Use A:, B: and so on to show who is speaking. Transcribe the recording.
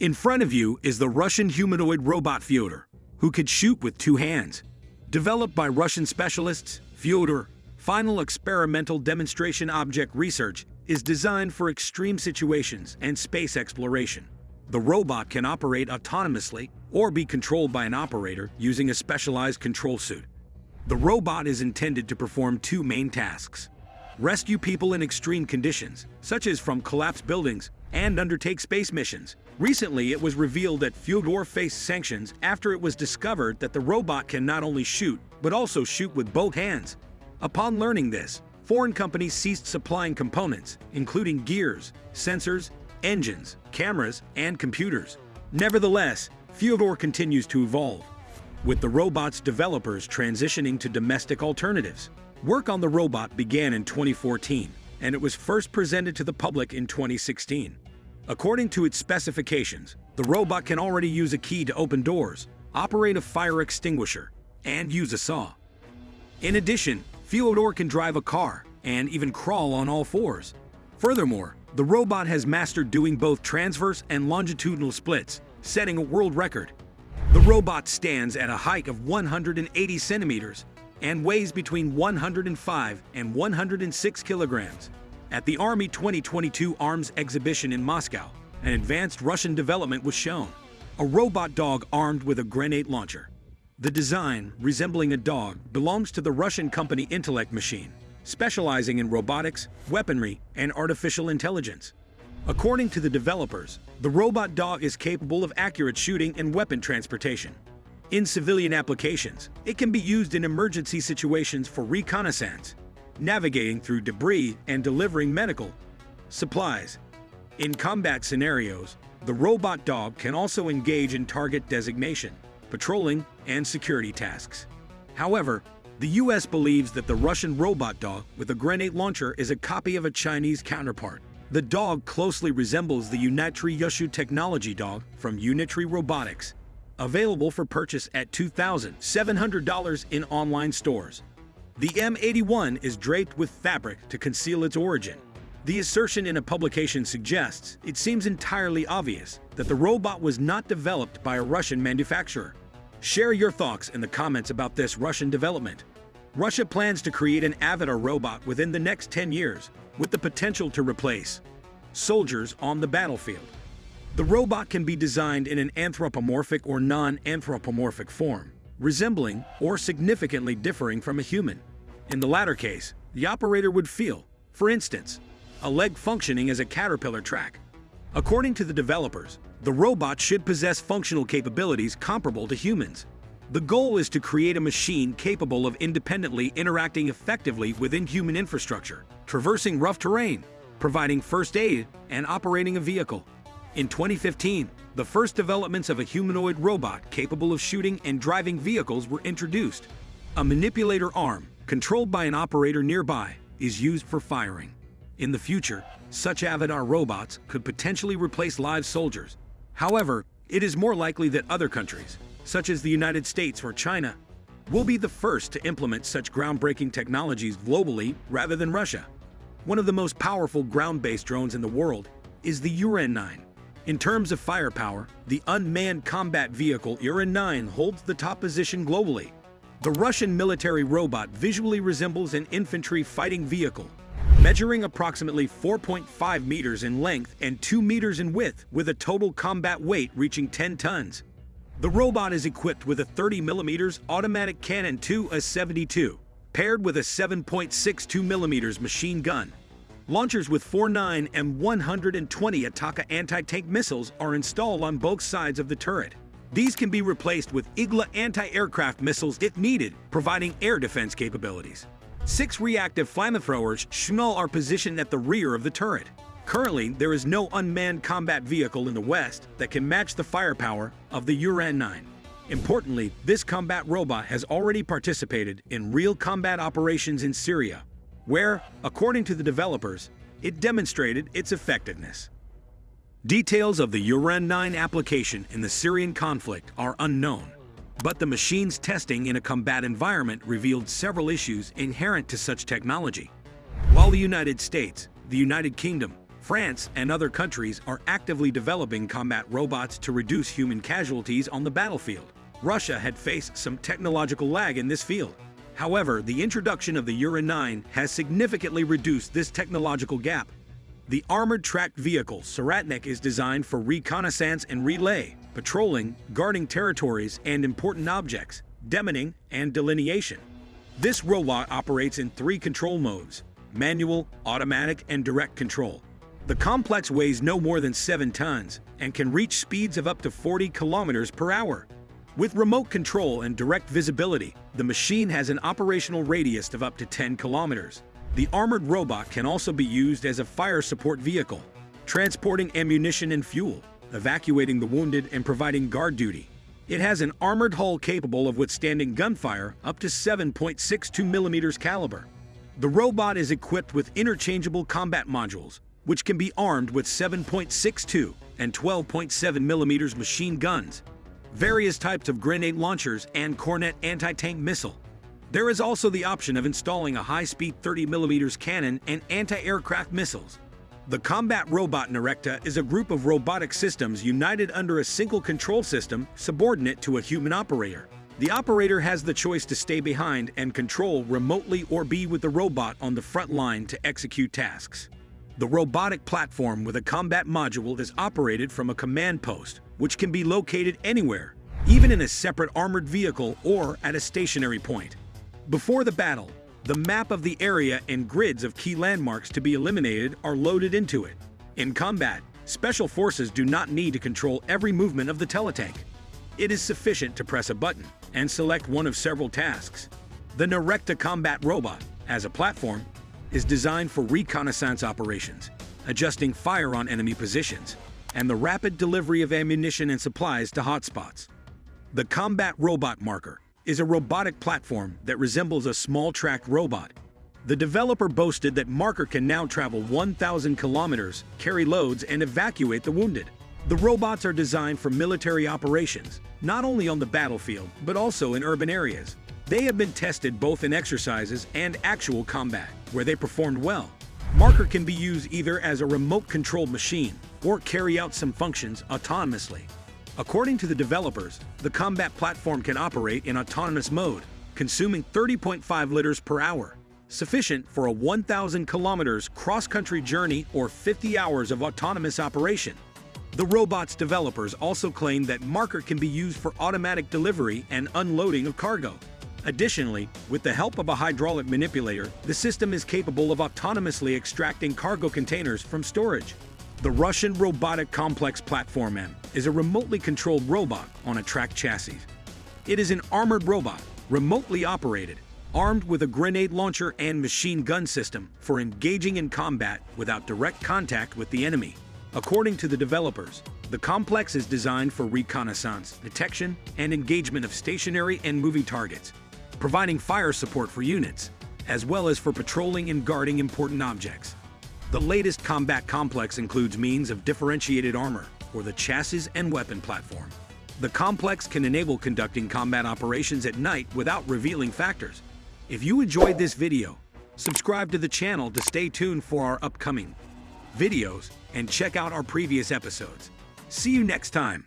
A: In front of you is the Russian humanoid robot Fyodor, who could shoot with 2 hands. Developed by Russian specialists, Fyodor, final experimental demonstration object research, is designed for extreme situations and space exploration. The robot can operate autonomously or be controlled by an operator using a specialized control suit. The robot is intended to perform 2 main tasks: rescue people in extreme conditions, such as from collapsed buildings, and undertake space missions. Recently, it was revealed that Fyodor faced sanctions after it was discovered that the robot can not only shoot, but also shoot with both hands. Upon learning this, foreign companies ceased supplying components, including gears, sensors, engines, cameras, and computers. Nevertheless, Fyodor continues to evolve, with the robot's developers transitioning to domestic alternatives. Work on the robot began in 2014, and it was first presented to the public in 2016. According to its specifications, the robot can already use a key to open doors, operate a fire extinguisher, and use a saw. In addition, Fyodor can drive a car and even crawl on all 4s. Furthermore, the robot has mastered doing both transverse and longitudinal splits, setting a world record. The robot stands at a height of 180 centimeters and weighs between 105 and 106 kilograms. At the Army 2022 Arms Exhibition in Moscow, an advanced Russian development was shown: a robot dog armed with a grenade launcher. The design, resembling a dog, belongs to the Russian company Intellect Machine, specializing in robotics, weaponry, and artificial intelligence. According to the developers, the robot dog is capable of accurate shooting and weapon transportation. In civilian applications, it can be used in emergency situations for reconnaissance, navigating through debris, and delivering medical supplies. In combat scenarios, the robot dog can also engage in target designation, patrolling, and security tasks. However, the US believes that the Russian robot dog with a grenade launcher is a copy of a Chinese counterpart. The dog closely resembles the Unitary Yushu technology dog from Unitary Robotics, available for purchase at $2,700 in online stores. The M81 is draped with fabric to conceal its origin. The assertion in a publication suggests it seems entirely obvious that the robot was not developed by a Russian manufacturer. Share your thoughts in the comments about this Russian development. Russia plans to create an avatar robot within the next 10 years, with the potential to replace soldiers on the battlefield. The robot can be designed in an anthropomorphic or non-anthropomorphic form, resembling or significantly differing from a human. In the latter case, the operator would feel, for instance, a leg functioning as a caterpillar track. According to the developers, the robot should possess functional capabilities comparable to humans. The goal is to create a machine capable of independently interacting effectively within human infrastructure, traversing rough terrain, providing first aid, and operating a vehicle. In 2015, the first developments of a humanoid robot capable of shooting and driving vehicles were introduced. A manipulator arm, controlled by an operator nearby, is used for firing. In the future, such avatar robots could potentially replace live soldiers. However, it is more likely that other countries, such as the United States or China, will be the first to implement such groundbreaking technologies globally rather than Russia. One of the most powerful ground-based drones in the world is the Uran-9. In terms of firepower, the unmanned combat vehicle Uran-9 holds the top position globally. The Russian military robot visually resembles an infantry fighting vehicle, measuring approximately 4.5 meters in length and 2 meters in width, with a total combat weight reaching 10 tons. The robot is equipped with a 30mm automatic cannon A-72, paired with a 7.62mm machine gun. Launchers with 49 and 120 Ataka anti-tank missiles are installed on both sides of the turret. These can be replaced with Igla anti-aircraft missiles if needed, providing air defense capabilities. 6 reactive flamethrowers Schnull are positioned at the rear of the turret. Currently, there is no unmanned combat vehicle in the West that can match the firepower of the Uran-9. Importantly, this combat robot has already participated in real combat operations in Syria, where, according to the developers, it demonstrated its effectiveness. Details of the Uran-9 application in the Syrian conflict are unknown, but the machine's testing in a combat environment revealed several issues inherent to such technology. While the United States, the United Kingdom, France and other countries are actively developing combat robots to reduce human casualties on the battlefield. Russia had faced some technological lag in this field. However, the introduction of the Ura-9 has significantly reduced this technological gap. The armored tracked vehicle Soratnik is designed for reconnaissance and relay, patrolling, guarding territories and important objects, demining, and delineation. This robot operates in 3 control modes: manual, automatic, and direct control. The complex weighs no more than 7 tons and can reach speeds of up to 40 kilometers per hour. With remote control and direct visibility, the machine has an operational radius of up to 10 kilometers. The armored robot can also be used as a fire support vehicle, transporting ammunition and fuel, evacuating the wounded, and providing guard duty. It has an armored hull capable of withstanding gunfire up to 7.62 millimeters caliber. The robot is equipped with interchangeable combat modules, which can be armed with 7.62 and 12.7 millimeters machine guns, various types of grenade launchers, and Cornet anti-tank missile. There is also the option of installing a high-speed 30 millimeters cannon and anti-aircraft missiles. The combat robot Nerekta is a group of robotic systems united under a single control system subordinate to a human operator. The operator has the choice to stay behind and control remotely or be with the robot on the front line to execute tasks. The robotic platform with a combat module is operated from a command post, which can be located anywhere, even in a separate armored vehicle or at a stationary point. Before the battle, the map of the area and grids of key landmarks to be eliminated are loaded into it. In combat, special forces do not need to control every movement of the teletank. It is sufficient to press a button and select one of several tasks. The Nerekta combat robot, as a platform, is designed for reconnaissance operations, adjusting fire on enemy positions, and the rapid delivery of ammunition and supplies to hotspots. The combat robot Marker is a robotic platform that resembles a small tracked robot. The developer boasted that Marker can now travel 1,000 kilometers, carry loads, and evacuate the wounded. The robots are designed for military operations, not only on the battlefield, but also in urban areas. They have been tested both in exercises and actual combat, where they performed well. Marker can be used either as a remote-controlled machine or carry out some functions autonomously. According to the developers, the combat platform can operate in autonomous mode, consuming 30.5 liters per hour, sufficient for a 1,000 kilometers cross-country journey or 50 hours of autonomous operation. The robot's developers also claim that Marker can be used for automatic delivery and unloading of cargo. Additionally, with the help of a hydraulic manipulator, the system is capable of autonomously extracting cargo containers from storage. The Russian robotic complex Platform M is a remotely controlled robot on a tracked chassis. It is an armored robot, remotely operated, armed with a grenade launcher and machine gun system for engaging in combat without direct contact with the enemy. According to the developers, the complex is designed for reconnaissance, detection, and engagement of stationary and moving targets, providing fire support for units, as well as for patrolling and guarding important objects. The latest combat complex includes means of differentiated armor, or the chassis and weapon platform. The complex can enable conducting combat operations at night without revealing factors. If you enjoyed this video, subscribe to the channel to stay tuned for our upcoming videos and check out our previous episodes. See you next time.